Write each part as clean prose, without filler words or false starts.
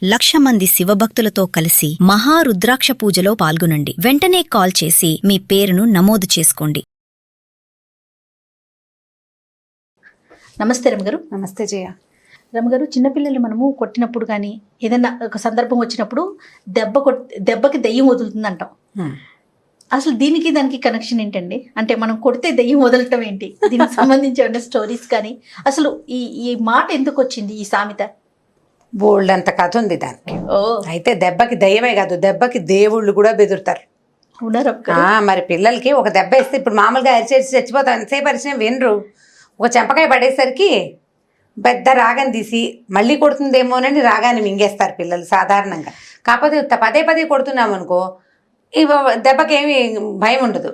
1,00,000 మంది శివభక్తులతో కలిసి మహారుద్రాక్ష పూజలో పాల్గొనండి. వెంటనే కాల్ చేసి మీ పేరును నమోదు చేసుకోండి. నమస్తే రమగారు. నమస్తే జయ. రమగారు, చిన్నపిల్లలు మనము కొట్టినప్పుడు కానీ ఏదైనా ఒక సందర్భం వచ్చినప్పుడు దెబ్బకి దెయ్యం వదులుతుంది అంటాం. అసలు దీనికి దానికి కనెక్షన్ ఏంటండి? అంటే మనం కొడితే దెయ్యం వదలటం ఏంటి? దీనికి సంబంధించి ఏమైనా స్టోరీస్ కానీ అసలు ఈ మాట ఎందుకు వచ్చింది, ఈ సామెత? బోల్డ్ అంత కథ ఉంది దానికి. అయితే దెబ్బకి దయ్యమే కాదు, దెబ్బకి దేవుళ్ళు కూడా బెదురుతారు. మరి పిల్లలకి ఒక దెబ్బ ఇస్తే ఇప్పుడు మామూలుగా అరిచేసి చచ్చిపోతాం, ఎంతసేపు అరిచిన వినరు. ఒక చెంపకాయ పడేసరికి పెద్ద రాగం తీసి మళ్ళీ కొడుతుందేమోనని రాగాన్ని మింగేస్తారు పిల్లలు సాధారణంగా. కాకపోతే పదే పదే కొడుతున్నాం అనుకో, దెబ్బకి ఏమి భయం ఉండదు.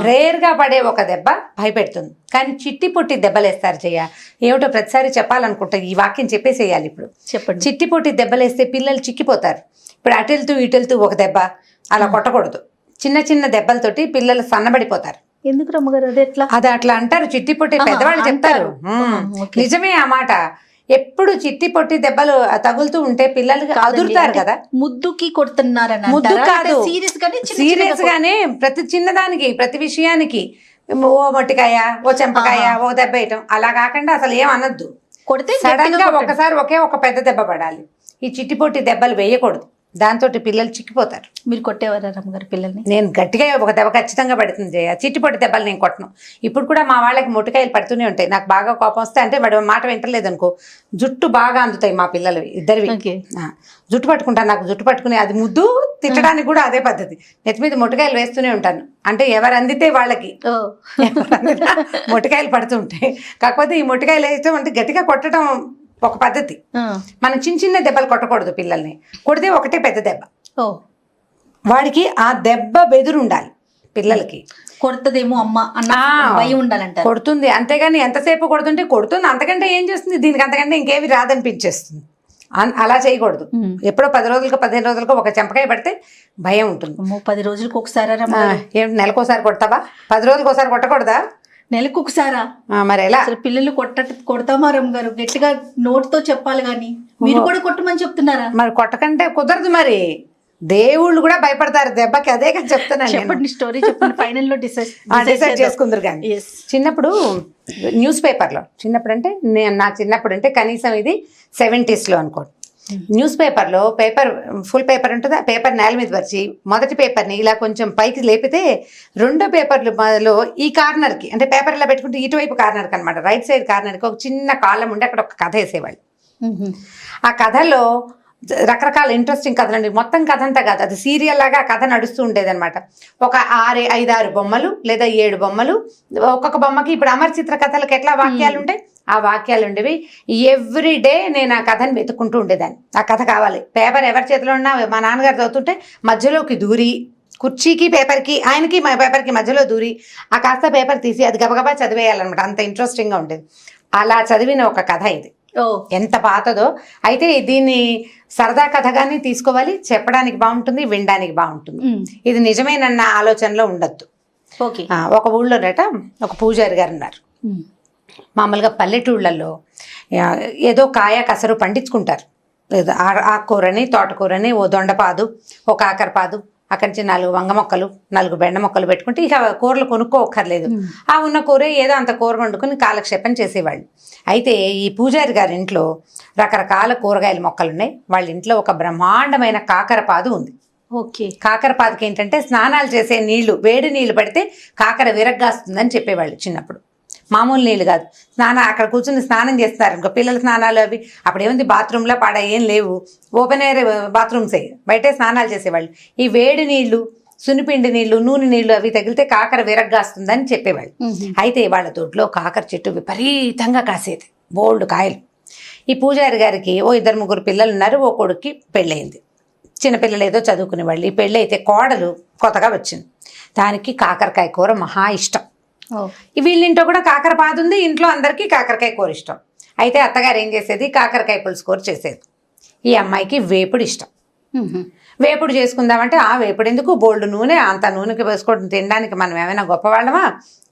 రేర్గా పడే ఒక దెబ్బ భయపెడుతుంది. కానీ చిట్టి పొట్టి దెబ్బలేస్తారు జయ. ఏమిటో ప్రతిసారి చెప్పాలనుకుంటా, ఈ వాక్యం చెప్పేసేయాలి ఇప్పుడు. చెప్పండి. చిట్టి పొట్టి దెబ్బలేస్తే పిల్లలు చిక్కిపోతారు. ఇప్పుడు అటెళ్తూ ఇటెళ్తూ ఒక దెబ్బ అలా కొట్టకూడదు. చిన్న చిన్న దెబ్బలతోటి పిల్లలు సన్నబడిపోతారు. ఎందుకు రమ్మగారు? అది అట్లా అంటారు, చిట్టి పొట్టి పెద్దవాళ్ళు చెప్తారు. నిజమే ఆ మాట. ఎప్పుడు చిట్టి పొట్టి దెబ్బలు తగులుతూ ఉంటే పిల్లలకి అదురుతారు కదా. ముద్దుకి కొడుతున్నారని ముద్దు కాదు, సీరియస్ గానే ప్రతి చిన్నదానికి ప్రతి విషయానికి ఓ మొట్టికాయ, ఓ చెంపకాయ, ఓ దెబ్బ వేయటం అలా కాకుండా అసలు ఏం అనొద్దు. కొడితే సడన్ గా ఒకసారి ఒక పెద్ద దెబ్బ పడాలి. ఈ చిట్టి పొట్టి దెబ్బలు వేయకూడదు, దాంతో పిల్లలు చిక్కిపోతారు. మీరు కొట్టేవారా రమ్మగారు పిల్లల్ని? నేను గట్టిగా ఒక దెబ్బ ఖచ్చితంగా పడుతుంది జయ. చిట్టిపొట్టి దెబ్బలు నేను కొట్టను. ఇప్పుడు కూడా మా వాళ్ళకి మొట్టికాయలు పడుతూనే ఉంటాయి. నాకు బాగా కోపం వస్తే, అంటే వాడు మాట వింటలేదు అనుకో, జుట్టు బాగా అందుతాయి మా పిల్లలు ఇద్దరివి. జుట్టు పట్టుకుంటాను, నాకు జుట్టు పట్టుకుని అది ముద్దు తిట్టడానికి కూడా అదే పద్ధతి. నెత్తి మీద మొట్టికాయలు వేస్తూనే ఉంటాను. అంటే ఎవరు అందితే వాళ్ళకి మొట్టికాయలు పడుతూ ఉంటాయి. కాకపోతే ఈ మొట్టికాయలు వేయటం అంటే గట్టిగా కొట్టడం ఒక పద్ధతి. మనం చిన్న చిన్న దెబ్బలు కొట్టకూడదు పిల్లల్ని. కొడితే ఒకటే పెద్ద దెబ్బ. వాడికి ఆ దెబ్బ బెదురు ఉండాలి పిల్లలకి. కొడుతుందేమో అమ్మ అన్న భయం ఉండాలంట. కొడుతుంది, అంతేగాని ఎంతసేపు కొడుతుంటే కొడుతుంది, అంతకంటే ఏం చేస్తుంది, దీనికి అంతకంటే ఇంకేమి రాదనిపించేస్తుంది. అలా చేయకూడదు. ఎప్పుడో 10 రోజులకు 15 రోజులకు ఒక చెంపకాయ పడితే భయం ఉంటుంది. 10 రోజులకు ఒకసారి ఏమిటి నెలకోసారి కొడతావా? 10 రోజులకు ఒకసారి కొట్టకూడదా? నెలకు ఒకసారా? మరి ఎలా? పిల్లలు కొడతామా రమ్మగారు? గట్టిగా నోట్తో చెప్పాలి గాని మీరు కూడా కొట్టమని చెప్తున్నారా? మరి కొట్టకంటే కుదరదు. మరి దేవుళ్ళు కూడా భయపడతారు దెబ్బకి. అదే కానీ చెప్తున్నాను. చెప్పండి, స్టోరీ చెప్పండి. ఫైనల్లో డిసైడ్ చేసుకుందరు. కానీ చిన్నప్పుడు న్యూస్ పేపర్లో, చిన్నప్పుడు అంటే నా చిన్నప్పుడు అంటే కనీసం ఇది 70s అనుకోండి, న్యూస్ పేపర్లో ఫుల్ పేపర్ ఉంటుంది. ఆ పేపర్ నేల మీద పరిచి మొదటి పేపర్ని ఇలా కొంచెం పైకి లేపితే రెండో పేపర్లో ఈ కార్నర్కి, అంటే పేపర్ ఇలా పెట్టుకుంటే ఇటువైపు కార్నర్కి అనమాట, రైట్ సైడ్ కార్నర్కి ఒక చిన్న కాలం ఉండి అక్కడ ఒక కథ వేసేవాళ్ళు. ఆ కథలో రకరకాల ఇంట్రెస్టింగ్ కథలు అండి. మొత్తం కథ అంతా కాదు, అది సీరియల్ లాగా కథ నడుస్తూ ఉండేది అనమాట. ఒక 5-6 బొమ్మలు లేదా 7 బొమ్మలు, ఒక్కొక్క బొమ్మకి ఇప్పుడు అమర్ చిత్ర కథలకు ఎట్లా వాక్యాలు ఉంటాయి, ఆ వాక్యాలు ఉండేవి. ఎవ్రీ డే నేను ఆ కథను వెతుక్కుంటూ ఉండేదాన్ని. ఆ కథ కావాలి. పేపర్ ఎవరి చేతిలో ఉన్నా మా నాన్నగారు చదువుతుంటే మధ్యలోకి దూరి, కుర్చీకి పేపర్కి, ఆయనకి మా పేపర్కి మధ్యలో దూరి ఆ కాస్త పేపర్ తీసి అది గబగబా చదివేయాలన్నమాట. అంత ఇంట్రెస్టింగ్గా ఉండేది. అలా చదివిన ఒక కథ ఇది. ఎంత పాతదో. అయితే దీన్ని సరదా కథగానే తీసుకోవాలి, చెప్పడానికి బాగుంటుంది, వినడానికి బాగుంటుంది. ఇది నిజమేనన్న ఆలోచనలో ఉండొద్దు. ఒక ఊళ్ళోనట ఒక పూజారి గారు ఉన్నారు. మామూలుగా పల్లెటూళ్ళల్లో ఏదో కాయ కసరు పండించుకుంటారు. ఆకుకూరని, తోటకూరని, ఓ దొండపాదు, ఓ కాకరపాదు, అక్కడి నుంచి 4 వంగ మొక్కలు, 4 బెండ మొక్కలు పెట్టుకుంటే ఇక కూరలు కొనుక్కోక్కర్లేదు. ఆ ఉన్న కూర ఏదో అంత కూర వండుకుని కాలక్షేపం చేసేవాళ్ళు. అయితే ఈ పూజారి గారి ఇంట్లో రకరకాల కూరగాయల మొక్కలు ఉన్నాయి. వాళ్ళ ఇంట్లో ఒక బ్రహ్మాండమైన కాకరపాదు ఉంది. కాకరపాదుకి ఏంటంటే స్నానాలు చేసే నీళ్లు, వేడి నీళ్లు పడితే కాకర విరగ్గాస్తుందని చెప్పేవాళ్ళు చిన్నప్పుడు. మామూలు నీళ్ళు కాదు, అక్కడ కూర్చుని స్నానం చేస్తారు ఇంకో పిల్లల స్నానాలు అవి. అప్పుడు ఏముంది, బాత్రూంలో పాడ ఏం లేవు, ఓపెన్ ఎయిర్ బాత్రూమ్సే, బయటే స్నానాలు చేసేవాళ్ళు. ఈ వేడి నీళ్లు, సునిపిండి నీళ్లు, నూనె నీళ్లు అవి తగిలితే కాకర విరగ్గాస్తుందని చెప్పేవాళ్ళు. అయితే వాళ్ళ దొడ్లో కాకర చెట్టు విపరీతంగా కాసేది, బోల్డ్ కాయలు. ఈ పూజారి గారికి ఓ 2-3 పిల్లలు ఉన్నారు. ఓ కొడుక్కి పెళ్ళయింది. చిన్నపిల్లలు ఏదో చదువుకునేవాళ్ళు. ఈ పెళ్ళి అయితే కోడలు కొత్తగా వచ్చింది. దానికి కాకరకాయ కూర మహా ఇష్టం. వీళ్ళింట్లో కూడా కాకరపాదు ఉంది, ఇంట్లో అందరికీ కాకరకాయ కూర ఇష్టం. అయితే అత్తగారు ఏం చేసేది, కాకరకాయ పులుసు కూర చేసేది. ఈ అమ్మాయికి వేపుడు ఇష్టం. వేపుడు చేసుకుందామంటే వేపుడు ఎందుకు, బోల్డ్ నూనె, అంత నూనెకి వేసుకోవడం తినడానికి మనం ఏమైనా గొప్పవాళ్ళమా,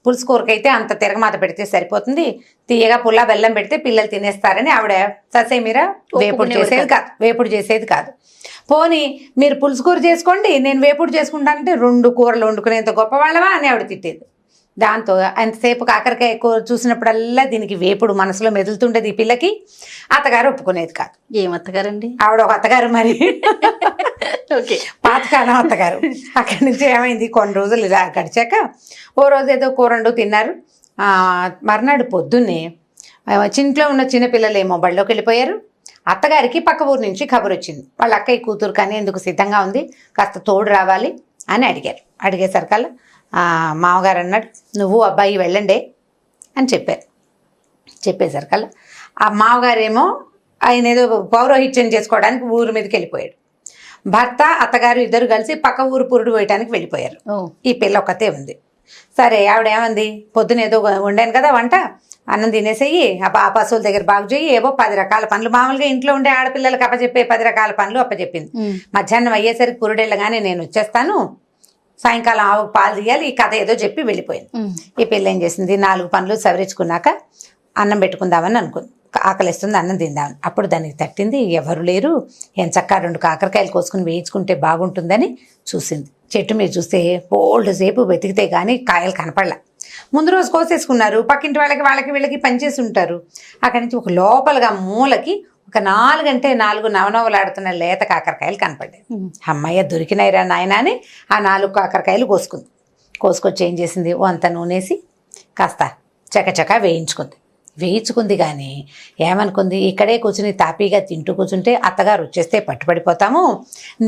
పులుసు కూరకైతే అంత తిరగమాత పెడితే సరిపోతుంది, తీయగా పుల్ల బెల్లం పెడితే పిల్లలు తినేస్తారని ఆవిడ ససేమిరా వేపుడు చేసేది కాదు. పోనీ మీరు పులుసు కూర చేసుకోండి, నేను వేపుడు చేసుకుంటానంటే 2 కూరలు వండుకునేంత గొప్పవాళ్ళమా అని ఆవిడ తిట్టేది. దాంతో ఎంతసేపు కాకరకాయ కూర చూసినప్పుడల్లా దీనికి వేపుడు మనసులో మెదులుతుండేది. ఈ పిల్లకి అత్తగారు ఒప్పుకునేది కాదు. ఏం అత్తగారండి? ఆవిడ ఒక అత్తగారు, మరి పాతకాలం అత్తగారు. అక్కడి నుంచి ఏమైంది, కొన్ని రోజులు ఇలా గడిచాక ఓ రోజు ఏదో కూరండు తిన్నారు. మర్నాడు పొద్దున్నే ఇంట్లో ఉన్న చిన్నపిల్లలేమో బళ్ళోకి వెళ్ళిపోయారు. అత్తగారికి పక్క ఊరు నుంచి కబురు వచ్చింది, వాళ్ళ అక్కయ్య కూతురు కానీ ఎందుకు సిద్ధంగా ఉంది, కాస్త తోడు రావాలి అని అడిగారు. అడిగేసరికల్లా మామగారు అన్నాడు, నువ్వు అబ్బాయి వెళ్ళండి అని చెప్పారు. చెప్పేసరికల్లా ఆ మామగారేమో ఆయన ఏదో పౌరోహిత్యం చేసుకోవడానికి ఊరి మీదకి వెళ్ళిపోయాడు. భర్త అత్తగారు ఇద్దరు కలిసి పక్క ఊరు పురుడు వేయడానికి వెళ్ళిపోయారు. ఈ పిల్ల ఒక్కతే ఉంది. సరే ఆవిడ ఏమంది, పొద్దున ఏదో వండాను కదా వంట, అన్నం తినేసేయి, ఆ పశువుల దగ్గర బాగు చేయి, ఏవో 10 రకాల పనులు, మామూలుగా ఇంట్లో ఉండే ఆడపిల్లలకు అప్పచెప్పే 10 రకాల పనులు అప్పచెప్పింది. మధ్యాహ్నం అయ్యేసరికి పురుడెళ్ళగానే నేను వచ్చేస్తాను, సాయంకాలం ఆవుకు పాలు తీయాలి, ఈ కథ ఏదో చెప్పి వెళ్ళిపోయింది. ఈ పిల్ల ఏం చేసింది, 4 పనులు సవరించుకున్నాక అన్నం పెట్టుకుందామని అనుకుంది. ఆకలిస్తుంది, అన్నం తిందామని. అప్పుడు దానికి తట్టింది, ఎవరు లేరు, ఎంచక్కా 2 కాకరకాయలు కోసుకుని వేయించుకుంటే బాగుంటుందని చూసింది. చెట్టు మీద చూస్తే బోల్డ్ సేపు వెతికితే కానీ కాయలు కనపడలా. ముందు రోజు కోసేసుకున్నారు, పక్కింటి వాళ్ళకి వీళ్ళకి పనిచేసి ఉంటారు. అక్కడి నుంచి ఒక లోపలగా మూలకి ఒక 4 అంటే 4 నవనవలాడుతున్న లేత కాకరకాయలు కనపడ్డాయి. అమ్మయ్య దొరికినాయిరా నాయన అని ఆ 4 కాకరకాయలు కోసుకొచ్చి ఏం చేసింది, అంత నూనెసి కాస్త చకచకా వేయించుకుంది. కానీ ఏమనుకుంది, ఇక్కడే కూర్చుని తాపీగా తింటూ కూర్చుంటే అత్తగారు వచ్చేస్తే పట్టుబడిపోతాము,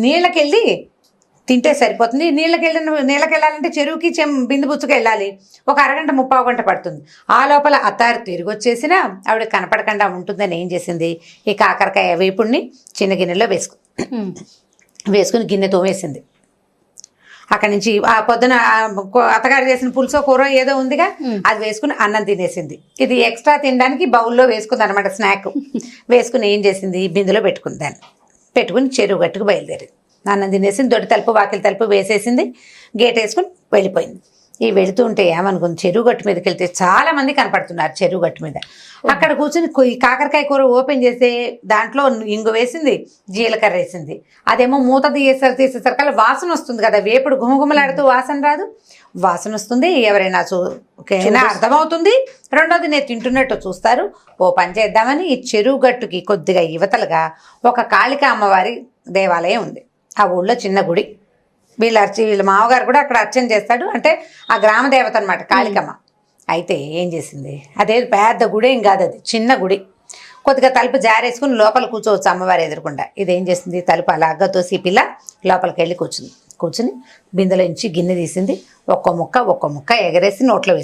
నీళ్ళకెళ్ళి తింటే సరిపోతుంది. నీళ్ళకెళ్ళాలంటే చెరువుకి బిందు బుచ్చుకు వెళ్ళాలి, ఒక అరగంట 30 గంట పడుతుంది. ఆ లోపల అత్తారు తిరిగి వచ్చేసినా ఆవిడ కనపడకుండా ఉంటుందని ఏం చేసింది, ఈ కాకరకాయ వేపుడిని చిన్న గిన్నెలో వేసుకుని గిన్నె తోమేసింది. అక్కడి నుంచి ఆ పొద్దున అత్తగారు చేసిన పులుసో కూర ఏదో ఉందిగా, అది వేసుకుని అన్నం తినేసింది. ఇది ఎక్స్ట్రా తినడానికి బౌల్లో వేసుకుంది అనమాట, స్నాక్ వేసుకుని ఏం చేసింది, బిందులో పెట్టుకుని చెరువు గట్టుకు బయలుదేరింది. అన్నం తినేసింది, దొడ్డి తలుపు వాకిలి తలుపు వేసేసింది, గేట్ వేసుకుని వెళ్ళిపోయింది. ఈ వెళుతూ ఉంటే ఏమనుకుంది, చెరువు గట్టు మీదకి వెళ్తే చాలా మంది కనపడుతున్నారు. చెరువు గట్టు మీద అక్కడ కూర్చొని కాకరకాయ కూర ఓపెన్ చేస్తే దాంట్లో ఇంగు వేసింది, జీలకర్ర వేసింది. అదేమో మూత తీసేసరికల్లా వాసన వస్తుంది కదా, వేపుడు గుమగుమలాడుతూ వాసన రాదు, వాసన వస్తుంది. ఎవరైనా అర్థమవుతుంది. రెండోది నేను తింటున్నట్టు చూస్తారు. ఓ పని చేద్దామని ఈ చెరువు గట్టుకి కొద్దిగా యువతలుగా ఒక కాళికా అమ్మవారి దేవాలయం ఉంది. ఆ ఊళ్ళో చిన్న గుడి, వీళ్ళ మామగారు కూడా అక్కడ అర్చన చేస్తాడు, అంటే ఆ గ్రామ దేవత అనమాట కాళికమ్మ. అయితే ఏం చేసింది, అదే పెద్ద గుడి ఏం కాదు, అది చిన్న గుడి. కొద్దిగా తలుపు జారేసుకుని లోపల కూర్చోవచ్చు అమ్మవారు ఎదురకుండా. ఇదేం చేసింది, తలుపు అలాగా తోసి పిల్ల లోపలికి వెళ్ళి కూర్చుని బిందెలో నుంచి గిన్నె తీసింది, ఒక్క ముక్క ఎగరేసి నోట్లో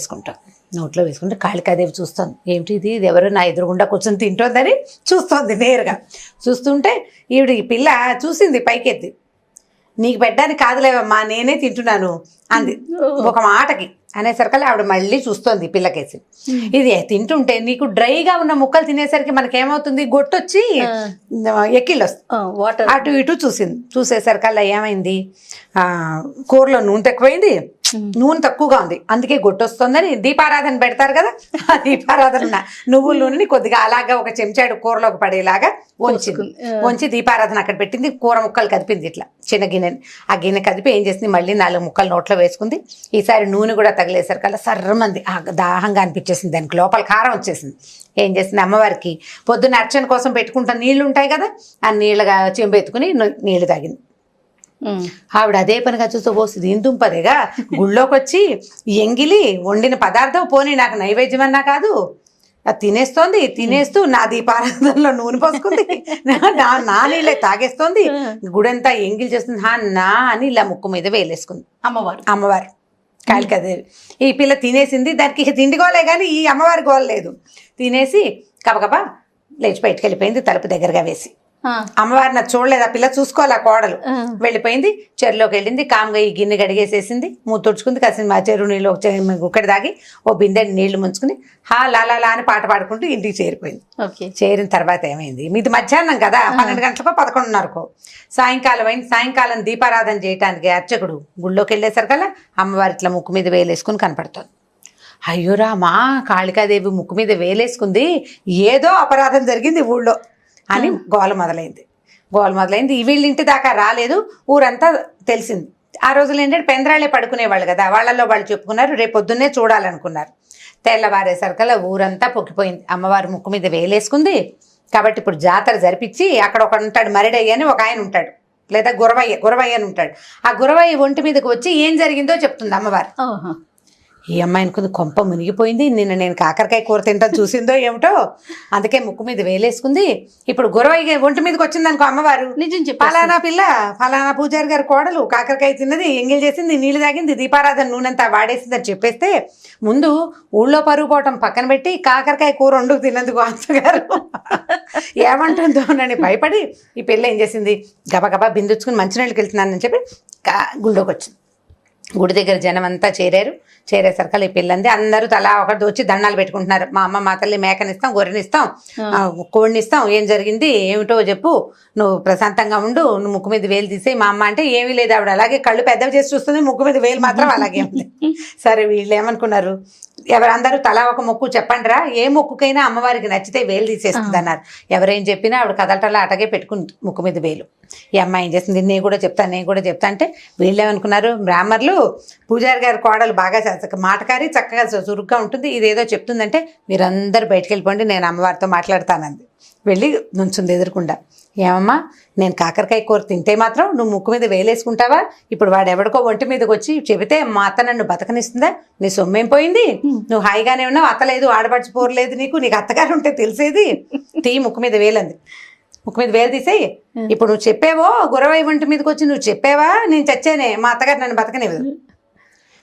వేసుకుంటే కాళికాదేవి చూస్తుంది. ఏమిటి ఇది ఎవరు నా ఎదురుగుండా కూర్చొని తింటోందని చూస్తోంది నేరుగా. చూస్తుంటే ఈవిడ ఈ పిల్ల చూసింది పైకెత్తి, నీకు పెట్టడానికి కాదులేవమ్మా నేనే తింటున్నాను అంది ఒక మాటకి. అనేసరికల్లా ఆవిడ మళ్ళీ చూస్తోంది పిల్లకేసి. ఇది తింటుంటే నీకు డ్రైగా ఉన్న ముక్కలు తినేసరికి మనకేమవుతుంది, గొట్టొచ్చి ఎక్కిళ్ళు వస్తుంది. అటు ఇటు చూసేసరికల్లా ఏమైంది, కూరలో నూనె తక్కువైంది, నూనె తక్కువగా ఉంది, అందుకే గొట్టొస్తుందని దీపారాధన పెడతారు కదా, ఆ దీపారాధన నువ్వుల నూనెని కొద్దిగా అలాగా ఒక చెంచాడు కూరలోకి పడేలాగా వంచి దీపారాధన అక్కడ పెట్టింది. కూర ముక్కలు కదిపింది ఇట్లా చిన్న గిన్నెని. ఆ గిన్నె కదిపి ఏం చేసింది, మళ్ళీ 4 ముక్కలు నోట్లో వేసుకుంది. ఈసారి నూనె కూడా తగిలేసరికల్లా సర్రమంది దాహంగా అనిపించేసింది, దానికి లోపల కారం వచ్చేసింది. ఏం చేసింది, అమ్మవారికి పొద్దున్న అర్చన కోసం పెట్టుకుంటా నీళ్లు ఉంటాయి కదా, ఆ నీళ్ళగా చెంబెత్తుకుని నీళ్లు తాగింది. ఆవిడ అదే పనిగా చూస్తూ పోస్తుంది. ఇందుంపదేగా గుళ్ళోకి వచ్చి ఎంగిలి వండిన పదార్థం పోనీ నాకు నైవేద్యమన్నా కాదు, తినేస్తూ నా దీపారాధనలో నూనె పోసుకుంది, నా నీళ్ళే తాగేస్తోంది, గుడంతా ఎంగిలి చేస్తుంది నా అని ఇలా ముక్కు మీద వేలేసుకుంది అమ్మవారు కాళికాదేవి. ఈ పిల్ల తినేసింది, దానికి ఇక తిండి గోలే కానీ ఈ అమ్మవారి గోల లేదు. తినేసి కబకబా లేచి బయటకు వెళ్ళిపోయింది, తలుపు దగ్గరగా వేసి. అమ్మవారిని అది చూడలేదు, ఆ పిల్ల చూసుకోవాలి, ఆ కోడలు వెళ్ళిపోయింది, చెరువులోకి వెళ్ళింది, కామ్గా ఈ గిన్నె గడిగేసేసింది, మూత తుడుచుకుంది, కాసింది ఆ చెరువు నీళ్ళు ఒకటి దాగి ఓ బిందె నీళ్లు ముంచుకుని హా లా అని పాట పాడుకుంటూ ఇంటికి చేరిపోయింది. చేరిన తర్వాత ఏమైంది, మీది మధ్యాహ్నం కదా, 12 గంటలకో 11:30కో సాయంకాలం అయింది. సాయంకాలం దీపారాధన చేయడానికి అర్చకుడు గుళ్ళోకి వెళ్ళేసరికల్లా అమ్మవారి ఇట్లా ముక్కు మీద వేలేసుకుని కనపడుతుంది. అయ్యోరా మా కాళికాదేవి ముక్కు మీద వేలేసుకుంది, ఏదో అపరాధం జరిగింది ఊళ్ళో అని గోల మొదలైంది. వీళ్ళ ఇంటి దాకా రాలేదు, ఊరంతా తెలిసింది. ఆ రోజులు ఏంటంటే పెందరాళ్ళే పడుకునేవాళ్ళు కదా, వాళ్ళల్లో వాళ్ళు చెప్పుకున్నారు, రేపు పొద్దున్నే చూడాలనుకున్నారు. తెల్లవారేసరికల్లా ఊరంతా పొక్కిపోయింది, అమ్మవారి ముక్కు మీద వేలేసుకుంది కాబట్టి ఇప్పుడు జాతర జరిపించి అక్కడ ఒక ఉంటాడు మరిడయ్య అని ఒక ఆయన ఉంటాడు, లేదా గురవయ్య అని ఉంటాడు. ఆ గురవయ్య ఒంటి మీదకి వచ్చి ఏం జరిగిందో చెప్తుంది అమ్మవారు. ఈ అమ్మాయి అనుకుంది కొంప మునిగిపోయింది, నిన్న నేను కాకరకాయ కూర తింటాను చూసిందో ఏమిటో, అందుకే ముక్కు మీద వేలేసుకుంది. ఇప్పుడు గురవయ్య ఒంటి మీదకి వచ్చింది అనుకో అమ్మవారు, నిజం చెప్పి ఫలానా పిల్ల ఫలానా పూజారి గారి కోడలు కాకరకాయ తిన్నది, ఎంగిల్ చేసింది, నీళ్ళు తాగింది, దీపారాధన నూనెంతా వాడేసింది అని చెప్పేస్తే ముందు ఊళ్ళో పరుగు పోవటం పక్కన పెట్టి కాకరకాయ కూర వండుకు తిన్నందుకు అత్తగారు ఏమంటుందో అని భయపడి ఈ పిల్ల ఏం చేసింది, గబగబా బిందుచ్చుకుని మంచినీళ్ళకి వెళ్తున్నానని చెప్పి గుళ్ళోకి వచ్చింది. గుడి దగ్గర జనం అంతా చేరేసరికి ఈ పిల్లంది అందరూ తలా ఒకటి వచ్చి దండాలు పెట్టుకుంటున్నారు. మా అమ్మ మా తల్లి మేకనిస్తాం, గొర్రెనిస్తాం, కోడినిస్తాం, ఏం జరిగింది ఏమిటో చెప్పు, నువ్వు ప్రశాంతంగా ఉండు, నువ్వు ముక్కు మీద వేలు తీసేయి మా అమ్మ అంటే ఏమీ లేదు, ఆవిడ అలాగే కళ్ళు పెద్దవి చేసి చూస్తుంది, ముక్కు మీద వేలు మాత్రం అలాగే ఉంది. సరే వీళ్ళు ఏమనుకున్నారు, ఎవరందరూ తలా ఒక మొక్కు చెప్పండిరా, ఏ మొక్కుకైనా అమ్మవారికి నచ్చితే వేలు తీసేస్తుంది అన్నారు. ఎవరేం చెప్పినా ఆవిడ కదలటలా అటగే పెట్టుకుంది ముక్కు మీద వేలు. ఈ అమ్మాయి ఏం చేస్తుంది, నేను కూడా చెప్తా అంటే వీళ్ళు ఏమనుకున్నారు, బ్రాహ్మర్లు పూజారి గారి కోడలు బాగా మాటకారి చక్కగా చురుగ్గా ఉంటుంది, ఇదేదో చెప్తుందంటే మీరందరూ బయటకు వెళ్ళిపోండి, నేను అమ్మవారితో మాట్లాడతానంది. వెళ్ళి నుంచుంది ఎదురుకుండా. ఏమమ్మా, నేను కాకరకాయ కూర తింటే మాత్రం నువ్వు ముక్కు మీద వేలేసుకుంటావా, ఇప్పుడు వాడు ఎవడికో ఒంటి మీదకి వచ్చి చెబితే మా అత్త నన్ను బతకనిస్తుందా, నీ సొమ్మేం పోయింది, నువ్వు హాయిగానే ఉన్నావు, అత్తలేదు ఆడపడిచిపోరలేదు, నీకు అత్తగారు ఉంటే తెలిసేది, తీ ముక్కు మీద వేలంది. ముక్కు మీద వేలు తీసేయి, ఇప్పుడు నువ్వు చెప్పావో గురవై ఒంటి మీదకి వచ్చి నువ్వు చెప్పావా నేను చచ్చానే, మా అత్తగారు నన్ను బతకనివ్వదు,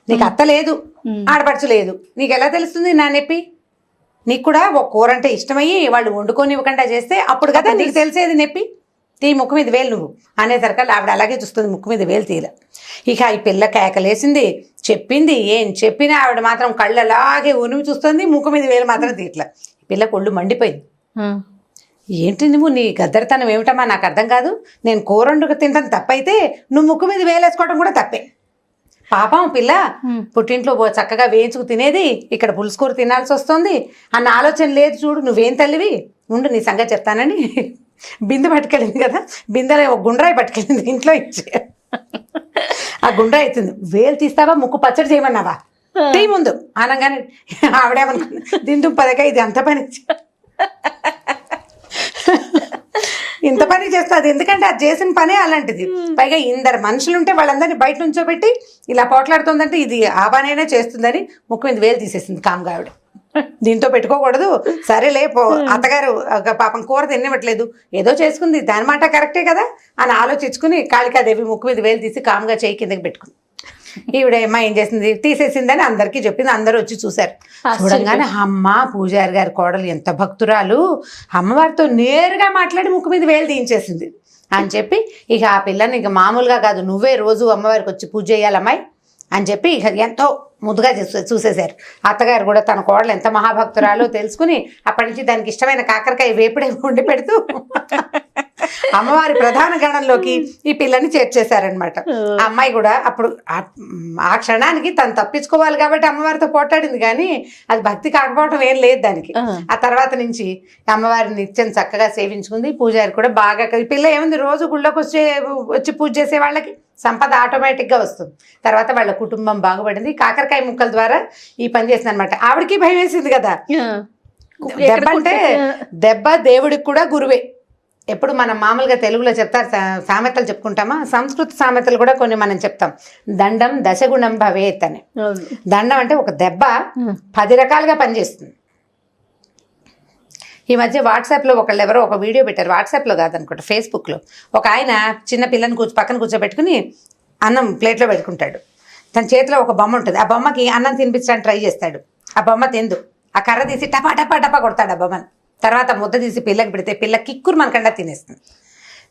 నీకు అత్త లేదు ఆడపడుచు లేదు, నీకు ఎలా తెలుస్తుంది నా నొప్పి, నీకు కూడా ఒక కూర అంటే ఇష్టమయ్యి వాళ్ళు వండుకొని ఇవ్వకుండా చేస్తే అప్పుడు కదా నీకు తెలిసేది నొప్పి, తీ ముక్కు మీద వేలు నువ్వు అనేసరికల్లా ఆవిడ అలాగే చూస్తుంది, ముక్కు మీద వేలు తీల. ఇక ఈ పిల్ల కేకలేసింది, చెప్పింది, ఏం చెప్పినా ఆవిడ మాత్రం కళ్ళు అలాగే ఉనిమి చూస్తుంది, ముక్కు మీద వేలు మాత్రం తీట్లా. పిల్ల ఒళ్ళు మండిపోయింది. ఏంటి నువ్వు, నీ గద్దరితనం ఏమిటమ్మా నాకు అర్థం కాదు, నేను కూర వండుకు తింటాను తప్పైతే నువ్వు ముక్కు మీద వేలేసుకోవడం కూడా తప్పే, పాపం పిల్ల పుట్టింట్లో చక్కగా వేయించుకు తినేది, ఇక్కడ పులుసు కూర తినాల్సి వస్తుంది అన్న ఆలోచన లేదు చూడు, నువ్వేం తల్లివి, ఉండు నీ సంగతి చెప్తానని బిందె పట్టుకెళ్ళింది కదా, బిందెలో ఒక గుండ్రాయి పట్టుకెళ్ళింది, ఇంట్లో ఇచ్చి ఆ గుండ్రాయి అవుతుంది, వేలు తీస్తావా ముక్కు పచ్చడి చేయమన్నావా తీ ముందు అనగానే ఆవిడేమనుకున్నా, దీంతో పదక ఇది అంత పని ఇంత పని చేస్తుంది, ఎందుకంటే అది చేసిన పనే అలాంటిది, పైగా 2 మనుషులు ఉంటే వాళ్ళందరినీ బయట నుంచోబెట్టి ఇలా పోట్లాడుతుందంటే ఇది ఆ పనైనా చేస్తుందని ముక్కు మీద వేలు తీసేసింది కామ్గా ఆవిడ. దీంతో పెట్టుకోకూడదు, సరేలే అత్తగారు పాపం కూర తినివ్వట్లేదు, ఏదో చేసుకుంది దాని మాట కరెక్టే కదా అని ఆలోచించుకుని కాళికాదేవి ముక్కు మీద వేలు తీసి కామ్గా చేయి కిందకి పెట్టుకుంది. ఈవిడ అమ్మ ఏం చేసింది, తీసేసిందని అందరికీ చెప్పింది, అందరూ వచ్చి చూశారు. చూడంగానే అమ్మ పూజారి గారి కోడలు ఎంత భక్తురాలు, అమ్మవారితో నేరుగా మాట్లాడి ముక్కు మీద వేలు తీయించేసింది అని చెప్పి ఇక ఆ పిల్లని ఇక మామూలుగా కాదు, నువ్వే రోజు అమ్మవారికి వచ్చి పూజ చేయాలమ్మాయి అని చెప్పి ఇక ఎంతో ముద్దుగా చూసేశారు. అత్తగారు కూడా తన కోడలు ఎంత మహాభక్తురాలో తెలుసుకుని అప్పటి నుంచి దానికి ఇష్టమైన కాకరకాయ వేపుడే వండి పెడుతూ అమ్మవారి ప్రధాన గణంలోకి ఈ పిల్లని చేర్చేశారనమాట. ఆ అమ్మాయి కూడా అప్పుడు ఆ క్షణానికి తను తప్పించుకోవాలి కాబట్టి అమ్మవారితో పోట్లాడింది, కానీ అది భక్తి కాకపోవడం ఏం లేదు దానికి. ఆ తర్వాత నుంచి అమ్మవారిని నిత్యం చక్కగా సేవించుకుంది. పూజారి కూడా బాగా, ఈ పిల్ల ఏముంది రోజు గుళ్ళోకి వచ్చి పూజ చేసే వాళ్ళకి సంపద ఆటోమేటిక్గా వస్తుంది. తర్వాత వాళ్ళ కుటుంబం బాగుపడింది. కాకరకాయ ముక్కల ద్వారా ఈ పని చేసింది అనమాట. ఆవిడకి భయం వేసింది కదా, దెబ్బ అంటే దెబ్బ దేవుడికి కూడా గురువే. ఎప్పుడు మనం మామూలుగా తెలుగులో చెప్తారు, సామెతలు చెప్పుకుంటామా, సంస్కృత సామెతలు కూడా కొన్ని మనం చెప్తాం. దండం దశగుణం భవేత్ అని. దండం అంటే ఒక దెబ్బ 10 రకాలుగా పనిచేస్తుంది. ఈ మధ్య వాట్సాప్లో ఎవరో ఒక వీడియో పెట్టారు, వాట్సాప్లో కాదనుకుంటా ఫేస్బుక్లో. ఒక ఆయన చిన్న పిల్లని పక్కన కూర్చోబెట్టుకుని అన్నం ప్లేట్లో పెట్టుకుంటాడు. తన చేతిలో ఒక బొమ్మ ఉంటుంది, ఆ బొమ్మకి అన్నం తినిపించడానికి ట్రై చేస్తాడు. ఆ బొమ్మ తిందు, ఆ కర్ర తీసి టపా టపా టపా కొడతాడు ఆ బొమ్మని. తర్వాత ముద్ద తీసి పిల్లకి పెడితే పిల్ల కిక్కురు మనకండా తినేస్తుంది.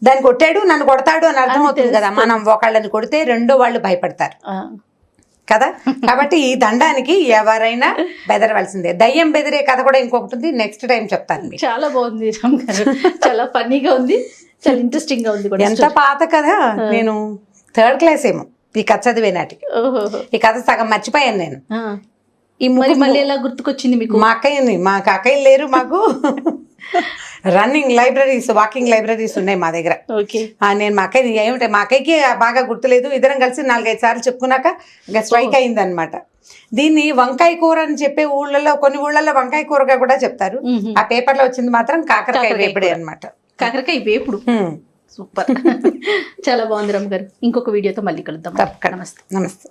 దాన్ని కొట్టాడు నన్ను కొడతాడు అని అర్థమవుతుంది కదా. మనం ఒకళ్ళని కొడితే రెండో వాళ్ళు భయపడతారు కదా. కాబట్టి ఈ దండానికి ఎవరైనా బెదరవలసిందే. దయ్యం బెదిరే కథ కూడా ఇంకొకటి ఉంది, నెక్స్ట్ టైం చెప్తాను మీకు. చాలా బాగుంది రామ్ గారు, చాలా ఫన్నీగా ఉంది, చాలా ఇంట్రెస్టింగ్ గా ఉంది కూడా. ఎంత పాత కథ, నేను 3rd క్లాస్ ఏమో ఈ కథ చదివే నాటికి. ఈ కథ సగం మర్చిపోయాను నేను. ఈ మళ్ళీ ఎలా గుర్తుకొచ్చింది మీకు? మా అక్కయ్యని, మాకు అక్కయ్యలు లేరు, మాకు రన్నింగ్ లైబ్రరీస్, వాకింగ్ లైబ్రరీస్ ఉన్నాయి మా దగ్గర. నేను మా అక్కయ్యని ఏమిటంటే మా అక్కయ్యకి బాగా గుర్తులేదు, ఇద్దరం కలిసి 4-5 సార్లు చెప్పుకున్నాక ఇంకా స్ట్రైక్ అయింది అనమాట. దీన్ని వంకాయ కూర అని చెప్పే ఊళ్ళలో, కొన్ని ఊళ్ళలో వంకాయ కూరగా కూడా చెప్తారు. ఆ పేపర్ లో వచ్చింది మాత్రం కాకరకాయ వేపుడే అనమాట. కాకరకాయ వేపుడు. సూపర్. చాలా బాగుంది రామ్ గారు. ఇంకొక వీడియోతో మళ్ళీ కలుద్దాం. నమస్తే.